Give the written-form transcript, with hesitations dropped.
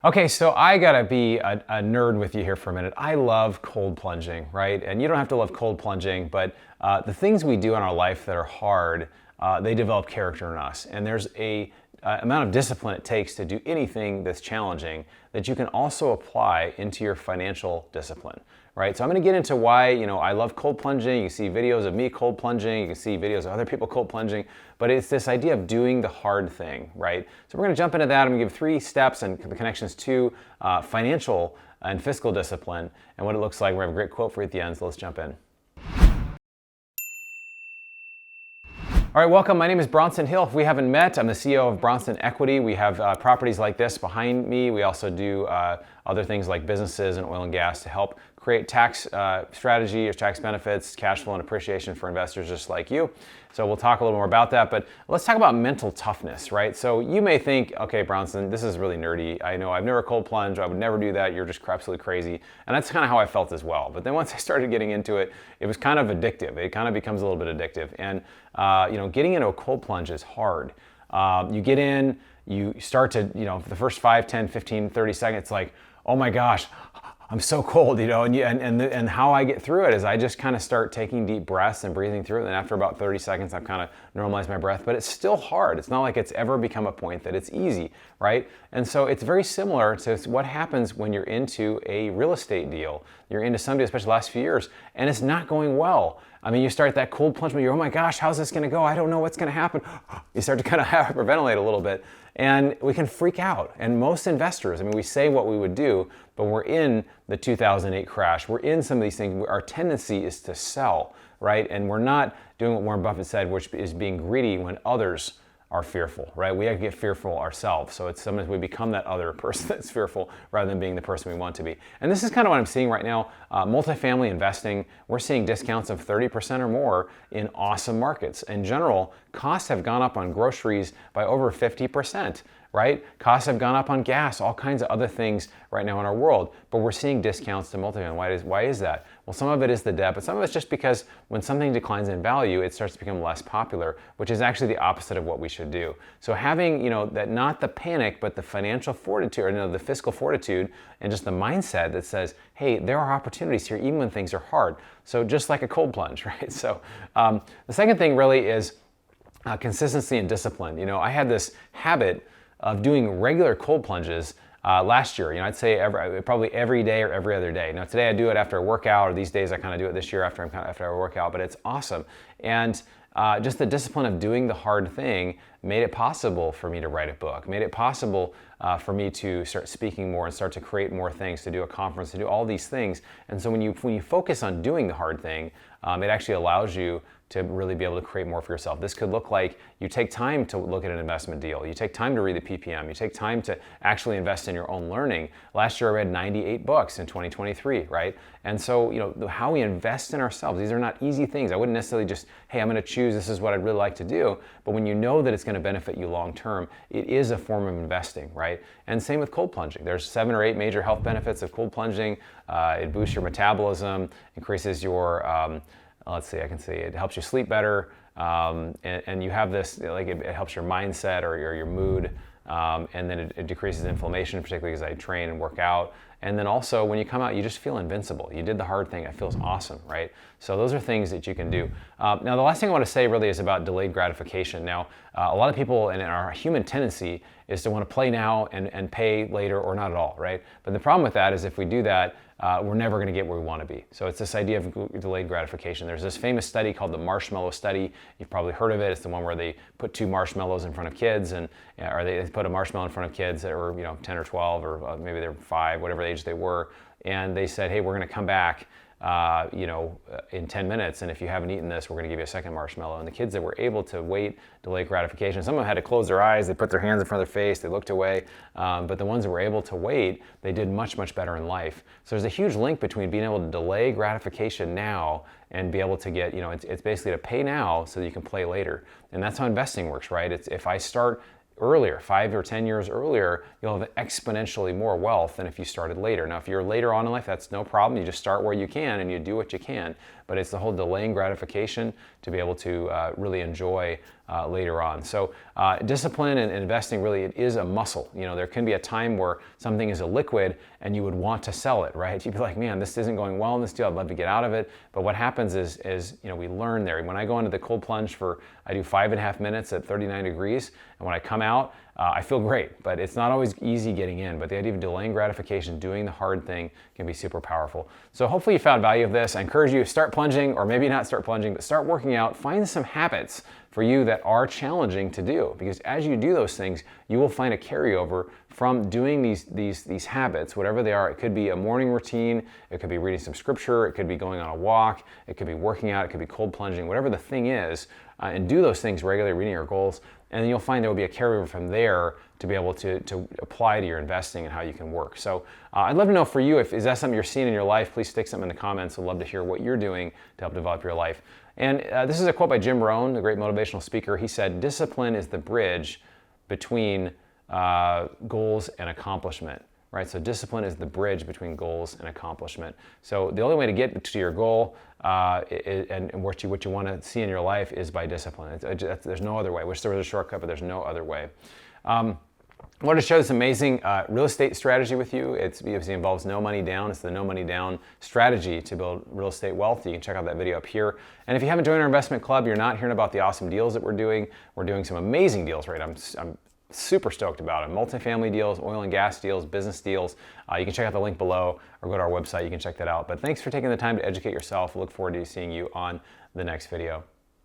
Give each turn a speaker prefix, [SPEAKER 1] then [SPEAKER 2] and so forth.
[SPEAKER 1] Okay, so I gotta be a nerd with you here for a minute. I love cold plunging, right? And you don't have to love cold plunging, but the things we do in our life that are hard, they develop character in us. And there's a amount of discipline it takes to do anything that's challenging that you can also apply into your financial discipline, right? So I'm gonna get into why, I love cold plunging. You see videos of me cold plunging, you can see videos of other people cold plunging, but it's this idea of doing the hard thing, right? So we're gonna jump into that. I'm gonna give 3 steps and the connections to financial and fiscal discipline and what it looks like. We have a great quote for you at the end, so let's jump in. All right, welcome. My name is Bronson Hill. If we haven't met, I'm the CEO of Bronson Equity. We have properties like this behind me. We also do other things like businesses and oil and gas to help create tax strategy or tax benefits, cash flow and appreciation for investors just like you. So we'll talk a little more about that, but let's talk about mental toughness, right? So you may think, okay, Bronson, this is really nerdy. I know I've never cold plunged. I would never do that. You're just absolutely crazy. And that's kind of how I felt as well. But then once I started getting into it, it was kind of addictive. It kind of becomes a little bit addictive. And getting into a cold plunge is hard. You get in, you start to, for the first 5, 10, 15, 30 seconds, it's like, oh my gosh, I'm so cold, and how I get through it is I just kind of start taking deep breaths and breathing through it. And after about 30 seconds, I've kind of normalized my breath, but it's still hard. It's not like it's ever become a point that it's easy, right? And so it's very similar to what happens when you're into a real estate deal. You're into somebody, especially the last few years, and it's not going well. I mean, you start that cold plunge, but you're, oh my gosh, how's this gonna go? I don't know what's gonna happen. You start to kind of hyperventilate a little bit, and we can freak out. And most investors, we say what we would do, but we're in the 2008 crash. We're in some of these things. Our tendency is to sell, right? And we're not doing what Warren Buffett said, which is being greedy when others are fearful, right? We have to get fearful ourselves. So it's sometimes we become that other person that's fearful rather than being the person we want to be. And this is kind of what I'm seeing right now. Multifamily investing, we're seeing discounts of 30% or more in awesome markets. In general, costs have gone up on groceries by over 50%. Right? Costs have gone up on gas, all kinds of other things right now in our world, but we're seeing discounts to multifamily. Why is that? Well, some of it is the debt, but some of it's just because when something declines in value, it starts to become less popular, which is actually the opposite of what we should do. So having, that not the panic, but the financial fortitude, or the fiscal fortitude, and just the mindset that says, hey, there are opportunities here even when things are hard. So just like a cold plunge, right? So the second thing really is consistency and discipline. I had this habit of doing regular cold plunges last year. I'd say probably every day or every other day. Now today I do it after a workout, or these days I kind of do it this year after a workout, but it's awesome. And just the discipline of doing the hard thing made it possible for me to write a book, made it possible for me to start speaking more and start to create more things, to do a conference, to do all these things. And so when you focus on doing the hard thing, it actually allows you to really be able to create more for yourself. This could look like you take time to look at an investment deal. You take time to read the PPM. You take time to actually invest in your own learning. Last year I read 98 books in 2023, right? And so, how we invest in ourselves, these are not easy things. I wouldn't necessarily just, hey, I'm gonna choose, this is what I'd really like to do. But when you know that it's gonna benefit you long term, it is a form of investing, right? And same with cold plunging. There's 7 or 8 major health benefits of cold plunging. It boosts your metabolism, increases your, let's see, I can say it helps you sleep better, and you have this, it helps your mindset or your mood, and then it decreases inflammation, particularly as I train and work out. And then also when you come out, you just feel invincible. You did the hard thing, it feels awesome, right? So those are things that you can do. Now the last thing I want to say really is about delayed gratification. Now, a lot of people, and our human tendency is to want to play now and pay later or not at all, right? But the problem with that is if we do that, we're never going to get where we want to be. So it's this idea of delayed gratification. There's this famous study called the marshmallow study. You've probably heard of it. It's the one where they put 2 marshmallows in front of kids, or they put a marshmallow in front of kids that were 10 or 12, or maybe they're 5, whatever age they were, and they said, hey, we're going to come back in 10 minutes, and if you haven't eaten this, we're going to give you a second marshmallow. And the kids that were able to wait, delay gratification, some of them had to close their eyes, they put their hands in front of their face, they looked away, but the ones that were able to wait, they did much, much better in life. So there's a huge link between being able to delay gratification now and be able to get, it's basically to pay now so that you can play later. And that's how investing works, right? It's if I start earlier, 5 or 10 years earlier, you'll have exponentially more wealth than if you started later. Now, if you're later on in life, that's no problem. You just start where you can and you do what you can. But it's the whole delaying gratification to be able to really enjoy later on. So discipline and investing, really, it is a muscle. You know, there can be a time where something is a liquid and you would want to sell it, right? You'd be like, man, this isn't going well in this deal. I'd love to get out of it. But what happens is you know, we learn there. When I go into the cold plunge I do 5.5 minutes at 39 degrees, and when I come out, I feel great, but it's not always easy getting in. But the idea of delaying gratification, doing the hard thing, can be super powerful. So hopefully you found value of this. I encourage you to start plunging, or maybe not start plunging, but start working out. Find some habits for you that are challenging to do, because as you do those things, you will find a carryover from doing these habits, whatever they are. It could be a morning routine, it could be reading some scripture, it could be going on a walk, it could be working out, it could be cold plunging, whatever the thing is, and do those things regularly, reading your goals, and then you'll find there will be a carryover from there to be able to apply to your investing and how you can work. So I'd love to know for you, is that something you're seeing in your life? Please stick something in the comments. I'd love to hear what you're doing to help develop your life. And this is a quote by Jim Rohn, the great motivational speaker. He said, "Discipline is the bridge between goals and accomplishment." Right? So discipline is the bridge between goals and accomplishment. So the only way to get to your goal and what you want to see in your life is by discipline. There's no other way. I wish there was a shortcut, but there's no other way. I wanted to share this amazing real estate strategy with you. It involves no money down. It's the no money down strategy to build real estate wealth. You can check out that video up here. And if you haven't joined our investment club, you're not hearing about the awesome deals that we're doing. We're doing some amazing deals, right? I'm super stoked about it. Multifamily deals, oil and gas deals, business deals. You can check out the link below or go to our website. You can check that out. But thanks for taking the time to educate yourself. I look forward to seeing you on the next video.